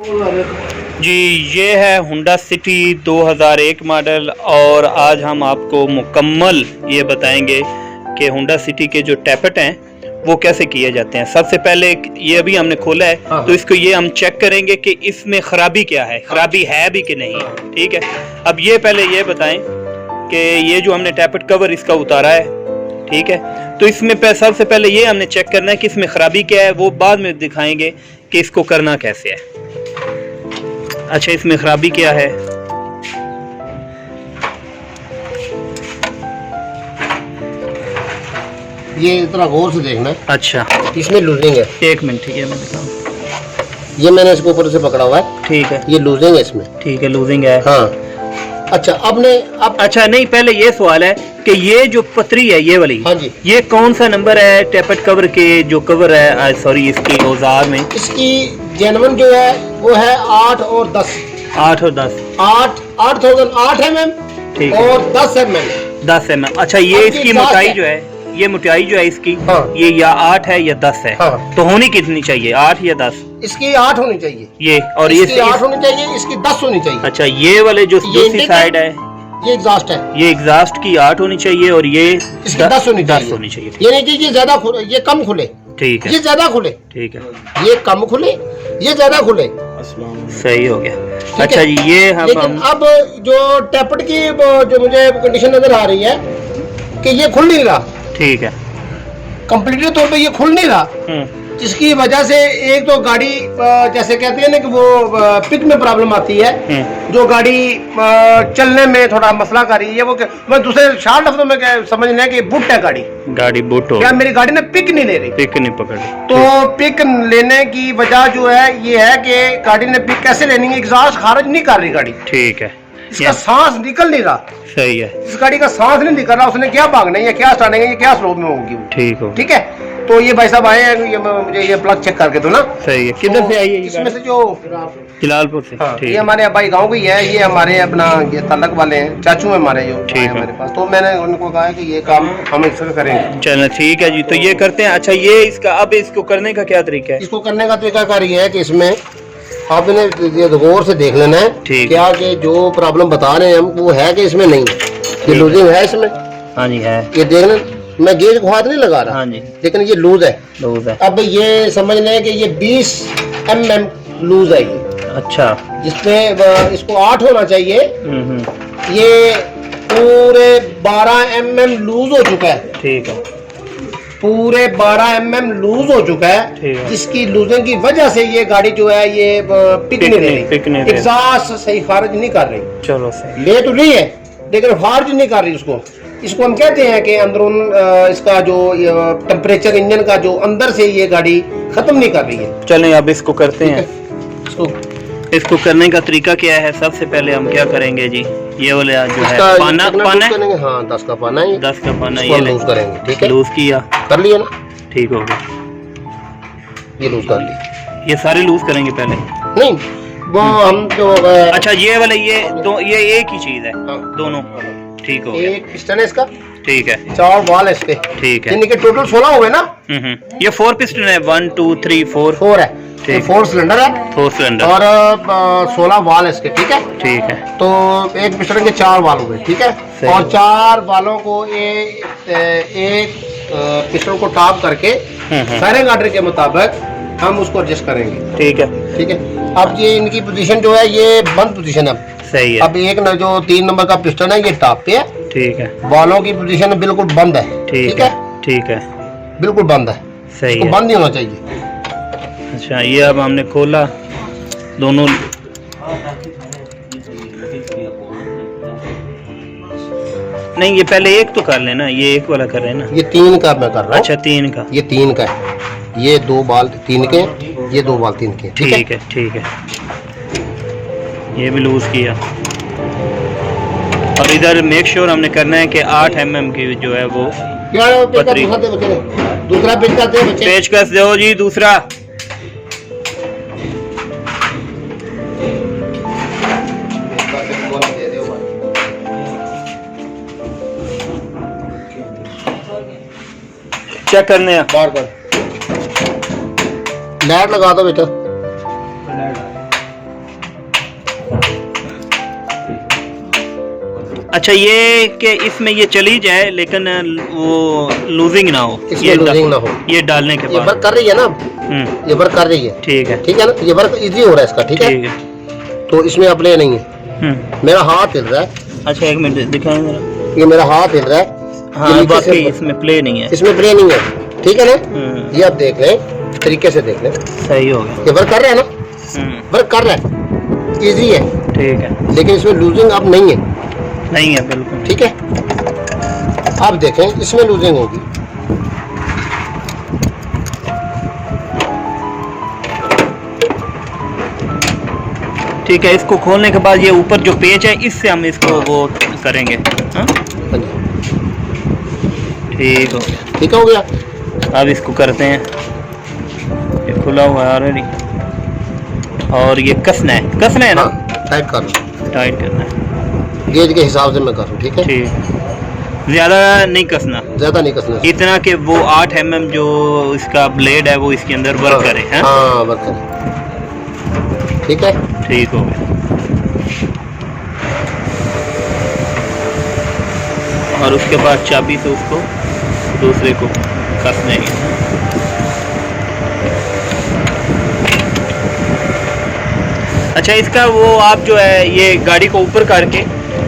जी, ये है Honda city 2001 model और आज हम आपको मुकम्मल ये बताएंगे कि होंडा सिटी के जो टैपट हैं वो कैसे किए जाते हैं। सबसे पहले ये अभी हमने खोला है तो इसको ये हम चेक करेंगे कि इसमें खराबी क्या है, खराबी है भी कि नहीं। ठीक है, अब ये पहले ये बताएं कि ये जो हमने टैपट कवर इसका उतारा है, ठीक है, तो इसमें सबसे पहले ये हमने चेक करना है कि इसमें खराबी क्या है, वो बाद में दिखाएंगे कि इसको करना कैसे है। अच्छा, इसमें खराबी क्या है? ये इतना गौर से देखना है। अच्छा, इसमें लूजिंग है। एक मिनट, ठीक है, मैं दिखाऊं। ये मैंने इसको ऊपर से पकड़ा हुआ है। ठीक है, ये लूजिंग है इसमें। ठीक है, लूजिंग है। हाँ, अच्छा अब अच्छा नहीं, पहले ये सवाल है कि ये जो पतरी है ये वाली, हाँ जी, ये कौन सा नंबर है टैपट कवर के जो कवर है, सॉरी इसकी औजार में? इसकी जेनवन जो है वो है 8 और 10। 8 और 10। 8 mm ठीक है, और 10 mm। 10 mm। अच्छा, ये इसकी मोटाई जो है, ये मोटाई जो है इसकी, हाँ, ये या 8 है या 10 है। हाँ, तो होनी कितनी चाहिए, 8 या 10? इसकी 8 होनी चाहिए। ये और इसकी 8 होनी चाहिए, इसकी 10 होनी चाहिए। अच्छा, ये वाले जो दूसरी साइड है, ये एग्जॉस्ट है, ये एग्जॉस्ट की 8 होनी चाहिए और ये इसकी 10 होनी चाहिए। ये नहीं कि ये ज्यादा ये कम खुले। ठीक है, ये ज्यादा खुले, ठीक है, ये कम खुले, ये ज्यादा खुले। सही हो गया। अच्छा जी, ये लेकिन अब जो टैपट की जो मुझे कंडीशन नजर आ रही है कि ये खुल नहीं रहा। ठीक है, कंप्लीटली तौर पे ये खुल नहीं रहा, जिसकी वजह से एक तो गाड़ी जैसे कहते हैं ना कि वो पिक में प्रॉब्लम आती है, जो गाड़ी चलने में थोड़ा मसला कर रही है। वो मैं दूसरे शार्ट लफ्जों में समझना है कि बुट है गाड़ी बुट हो, क्या मेरी गाड़ी ने पिक नहीं ले रही, पिक नहीं पकड़ रही। तो पिक लेने की वजह जो है ये है कि गाड़ी ने पिक कैसे लेनी है, एग्जॉस्ट खारिज नहीं कर रही गाड़ी। ठीक है, इसका सांस निकल नहीं रहा। सही है, इस गाड़ी का सांस नहीं निकल रहा, उसने क्या भागना है, क्या स्टार्टिंग है, क्या स्लो में होगी। ठीक है, तो ये भाई साहब आए हैं, ये मुझे ये प्लग चेक करके दो ना। सही है, किधर से आई है? इसमें से जो जलालपुर से। हाँ, ये हमारे भाई गांव की है, ये हमारे अपना ये ताल्लुक वाले हैं, चाचू है हमारे जो मेरे पास। तो मैंने उनको कहा कि ये काम हम इससे करेंगे। चलो ठीक है जी, तो ये करते हैं। अच्छा, ये इसका अब इसको करने का क्या तरीका है? इसको करने का तरीका ये है कि इसमें आपने ये गौर से देख लेना है क्या कि जो प्रॉब्लम बता रहे हैं हम वो है कि इसमें नहीं, ये लूजिंग है इसमें। हाँ जी है, ये देख लें। मैं गेज को हाथ नहीं लगा रहा। हाँ जी, लेकिन ये लूज है। अब ये समझ लें कि ये 20 mm लूज है ये। अच्छा, जिसमें इसको 8 होना चाहिए, ये पूरे 12 mm लूज हो चुका है। ठीक है, पूरे 12 mm लूज हो चुका है, जिसकी लूजिंग की वजह से ये गाड़ी जो है ये पिक नहीं रही, एग्जॉस्ट सही खारिज नहीं कर रही। चलो सही, ले तो रही है लेकिन खारिज नहीं कर रही उसको। इसको हम कहते हैं कि अंदरून इसका जो टेम्परेचर इंजन का जो अंदर से ये गाड़ी खत्म नहीं कर रही है। चलें अब इसको करते हैं। इसको करने का तरीका क्या है? सबसे पहले हम क्या करेंगे जी, ये वाला जो है पाना है। हाँ, 10 का पाना है, 10 का पाना ये लूज करेंगे। ठीक है, लूज किया, कर लिया ना? ठीक हो गया, ये लूज कर ली। ये सारे लूज करेंगे पहले? नहीं, वो हम जो अच्छा ये वाले ये एक ही चीज है। हाँ, दोनों। ठीक हो गया, एक पिस्टन है इसका। ठीक है, 4 वाल है इसके। ठीक है, इनके टोटल 16 हो गए ना? ये 4 पिस्टन है, 1 2 3 4 है। 4 सिलेंडर है, 4 सिलेंडर और 16 वाल है इसके। ठीक है, ठीक है, तो एक पिस्टन के 4 वाल हो गए। ठीक है, और 4 वालों को एक पिस्टन को टॉप करके फायरिंग ऑर्डर के मुताबिक हम उसको एडजस्ट करेंगे। ठीक है, ठीक है। अब ये इनकी पोजीशन जो है ये बंद पोजीशन है। सही है। अब एक जो 3 नंबर का पिस्टन है ये टॉप पे है। ठीक है, वालों की पोजीशन बिल्कुल बंद है। ठीक है, ठीक है, बिल्कुल बंद है। सही है, बंद नहीं होना चाहिए। अच्छा, ये अब हमने खोला दोनों। नहीं, ये पहले एक तो कर लेना, ये एक वाला कर रहे हैं ना? ये 3 का मैं कर रहा हूँ। अच्छा, 3 का, ये 3 का है, ये 2 बाल 3 के, ये 2 बाल 3 के। ठीक है, ठीक है, ये भी लूज किया। और इधर मेक श्योर हमने करना है कि 8 mm की जो है वो पतरी। दूसरा पेचकस दो जी, दूसरा। चेक करने हैं बार-बार। लाइट लगा दो बेटा। अच्छा, ये कि इसमें ये चली जाए लेकिन वो लूजिंग ना हो, इसमें लूजिंग ना हो। ये डालने के ये बाद वर्क कर रही है ना, ये वर्क कर रही है। ठीक है, ठीक है ना, ये वर्क इजी हो रहा है इसका। ठीक है, तो इसमें अब प्ले नहीं है। मेरा हाथ हिल रहा है। अच्छा, एक मिनट दिखाएं जरा। ये मेरा हाथ हिल रहा है। हाँ, बाकी इसमें प्ले नहीं है, इसमें प्ले नहीं है। ठीक है ना, ये आप देख लें, तरीके से देख लें। सही हो गया। ये वर्क कर रहा है ना, वर्क कर रहा है, इजी है। ठीक है, लेकिन इसमें लूजिंग अब नहीं है। नहीं है बिल्कुल। ठीक है, आप देखें इसमें लूजिंग होगी। ठीक है, इसको खोलने के बाद ये ऊपर जो पेच है इससे हम इसको वो करेंगे। हाँ? ठीक हो गया। ठीक हो गया। अब इसको करते हैं, ये खुला हुआ है ऑलरेडी, और ये कसना है ना। टाइट कर लो, टाइट करना है गेज के हिसाब से मैं करूँ। ठीक है, ठीक, ज्यादा नहीं कसना, ज्यादा नहीं कसना, इतना कि वो 8 mm जो इसका ब्लेड है वो इसके अंदर वर्क करे। हाँ, वर्क करे। ठीक है, ठीक हो गया। और उसके बाद चाबी से उसको दूसरे को कसने की। अच्छा, इसका वो आप जो है ये गाड़ी को ऊपर करके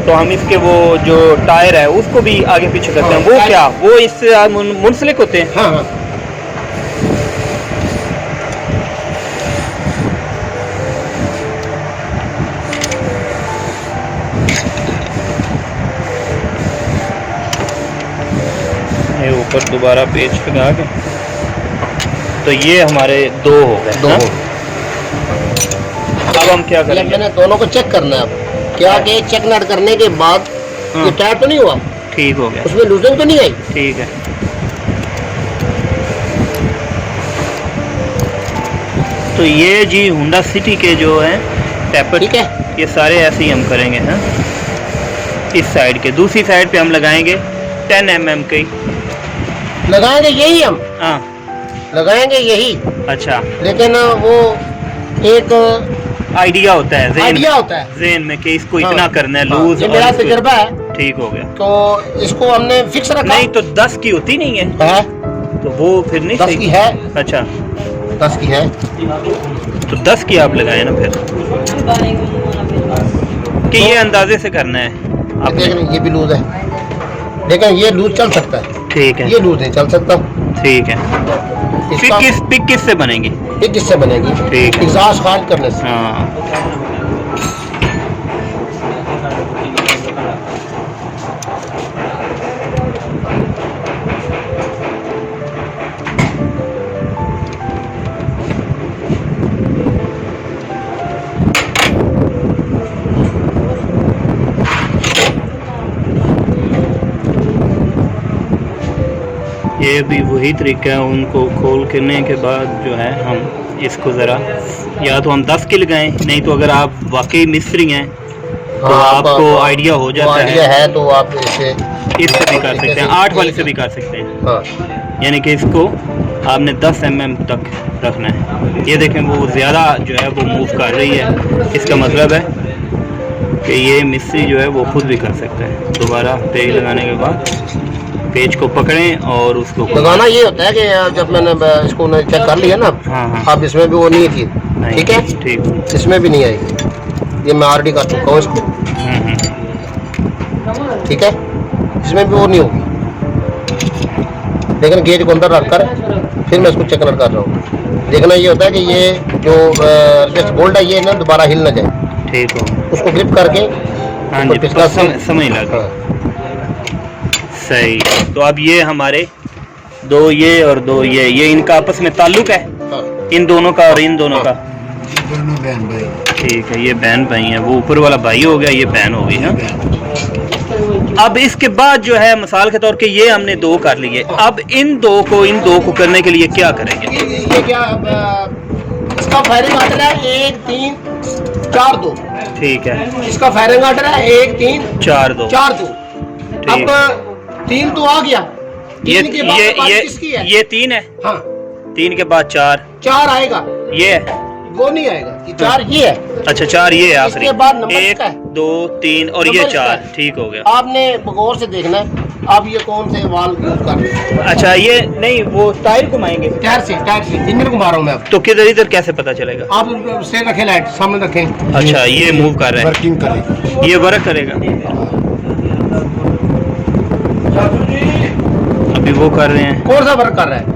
तो हम इसके वो जो टायर है उसको भी आगे पीछे करते हैं। वो क्या, वो इससे मुंसलिक होते हैं? हाँ हाँ। ये ऊपर दोबारा पेच लगा के, तो ये हमारे 2 हो गए। दो हो। अब हम क्या करेंगे? मैंने दोनों को चेक करना है। अब क्या कि चेक नट करने के बाद ये टाइट तो नहीं हुआ? ठीक हो गया। उसमें लूजिंग तो नहीं आई? ठीक है, तो ये जी होंडा सिटी के जो है टैपर, ठीक है, ये सारे ऐसे ही हम करेंगे। हाँ, इस साइड के, दूसरी साइड पे हम लगाएंगे 10 mm के लगाएंगे यही हम। हाँ, लगाएंगे यही। अच्छा, लेकिन वो एक आइडिया होता है आइडिया होता है ज़हन में कि इसको हाँ, इतना करना है लूज। ये मेरा तजर्बा है। ठीक हो गया। तो इसको हमने फिक्स रखा। नहीं तो 10 की होती नहीं है, तो वो फिर नहीं 10 सही। की है। अच्छा, 10 की है, तो 10 की आप लगाए ना फिर, कि ये अंदाजे से करना है आप आपने। देख लें, ये भी लूज है, लेकिन ये लूज चल सकता है। ठीक है, ये लूज नहीं चल सकता। ठीक है। इसका पिक किस से बनेगी? ये किससे बनेगी? ठीक। एग्जॉस्ट खारिज करने से। हाँ, ये भी वही तरीका है। उनको खोल करने के बाद जो है हम इसको ज़रा, या तो हम 10 की लगाएं, नहीं तो अगर आप वाकई मिस्त्री हैं तो आपको आइडिया हो जाता आइडिया है तो आप इससे भी कर सकते हैं, 8 वाले से भी कर सकते हैं। हाँ। यानी कि इसको आपने 10 mm तक रखना है। ये देखें, वो ज़्यादा जो है वो मूव कर रही है, इसका मतलब है कि ये मिस्त्री जो है वो खुद भी कर सकता है। दोबारा तेल लगाने के बाद पेज को पकड़ें और उसको लगाना ये होता है कि जब मैंने इसको चेक कर लिया ना, हाँ, अब इसमें भी वो नहीं थी। ठीक है, ठीक, इसमें भी नहीं आई। ये मैं ऑलरेडी कर चुका हूँ इसको। ठीक है, इसमें भी वो नहीं होगी, लेकिन गेज को अंदर रखकर फिर मैं इसको चेक कर रहा हूँ। देखना ये होता है कि ये जो बोल्ट है ये ना दोबारा हिल ना जाए। ठीक हो, उसको ग्रिप करके। हाँ जी, पिछला समझ लगा। सही। तो अब ये हमारे 2 ये और 2 ये इनका आपस में ताल्लुक है, इन दोनों का और इन दोनों का। दोनों बहन भाई। ठीक है, ये बहन भाई है, वो ऊपर वाला भाई हो गया, ये बहन हो गई है। अब इसके बाद जो है मिसाल के तौर पे ये हमने 2 कर लिए। अब इन दो को करने के लिए क्या करेंगे? ये क्या इसका फायरिंग आर्डर है 1 3 4 2। ठीक है, इसका फायरिंग आर्डर है 1 3 4 2। 4 2। अब 3 तो आ गया। ये 3 के बाद किसकी है? ये 3 है। हाँ, 3 के बाद 4 4 आएगा। ये है। वो नहीं आएगा, ये 4 ये है। अच्छा 4 ये है आखिरी। इसके बाद नंबर 1 इसका है। 2 3 और ये नंबर इसका 4 है। ठीक हो गया। आपने गौर से देखना है आप ये कौन से वाल यूज कर रहे हैं। अच्छा ये नहीं वो टायर घुमाएंगे टायर से इंजन घुमा रहा हूँ मैं अब। तो किधर इधर कैसे पता चलेगा? आप से रखें, लाइट सामने रखें। अच्छा ये मूव कर रहा वर्किंग करेगा। है, ये वर्क करेगा। अभी वो कर रहे हैं, कौन सा वर्क कर रहा है?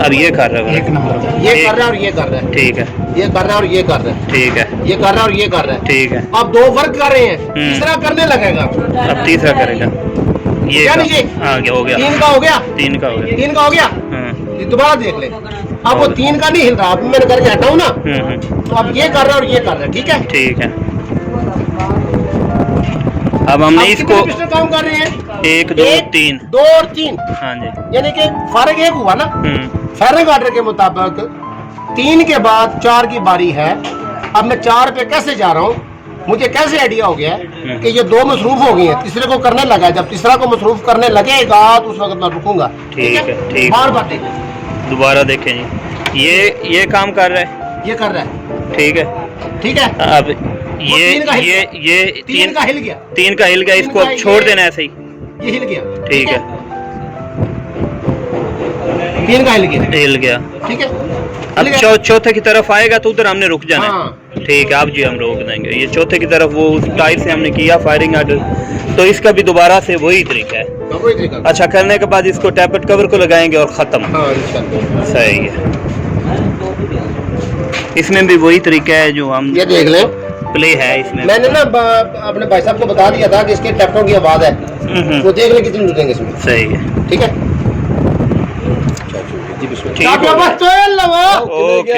अब ये कर रहा है एक वर्क। नंबर ये कर रहा है और ये कर रहा है, ठीक है ये कर रहा है और ये कर रहा है, ठीक है ये कर रहा है और ये कर रहा है। ठीक है। आप 2 वर्क कर रहे हैं, तीसरा करने लगेगा। अब तीसरा करेगा ये क्या का- नीचे? हाँ क्या हो गया? 3 का हो गया, 3 का हो गया। 3 का हो गया। हाँ। ये दोबारा देख ले, अब वो 3 का नहीं हिल रहा, अब मैंने करके हटाऊं ना, तो अब ये कर रहा है और ये कर रहा है, ठीक है। ठीक है। अब हमने आप इसको कितने पिस्टन काम कर रहे हैं? 1 2 3 2 और 3, हाँ जी। यानी कि फर्क एक हुआ ना। फेरन ऑर्डर के मुताबिक 3 के बाद 4 की बारी है। अब मैं 4 पे कैसे जा रहा हूँ, मुझे कैसे आइडिया हो गया है कि ये 2 मसरूफ हो गई है, तीसरे को करने लगा है। जब तीसरा को मसरूफ करने लगेगा तो उस वक्त मैं रुकूंगा। ठीक है, ठीक। बार बार देखिए, दोबारा देखें जी, ये काम कर रहा है, ये कर रहा है, ठीक है। ठीक है। अब ये तीन का हिल- ये 3 का हिल गया, 3 का हिल गया, तीन इसको का अब छोड़ ये- देना ऐसे ही, ये हिल गया, ठीक है। 3 का हिल गया, हिल गया। ठीक है। अब हिल गया। चौथे की तरफ आएगा तो उधर हमने रुक जाना है। हाँ। ठीक है, आप जी हम रोक देंगे। ये चौथे की तरफ वो उस टाइप से हमने किया फायरिंग आर्डर, तो इसका भी दोबारा से वही तरीका है। कोई तरीका। अच्छा करने के बाद इसको टैपेट कवर को लगाएंगे और ख़त्म। हाँ इंशाल्लाह। सही है। इसमें भी वही तरीका है जो हम ये देख लें, प्ले है इसमें। मैंने ना अपने भाई साहब को बता दिया था कि इसके टैपों की आवाज़ है, वो देख लें कितनी रुकेंगे इसमें। सही है, ठीक है। ठीक है। बस तो ओके।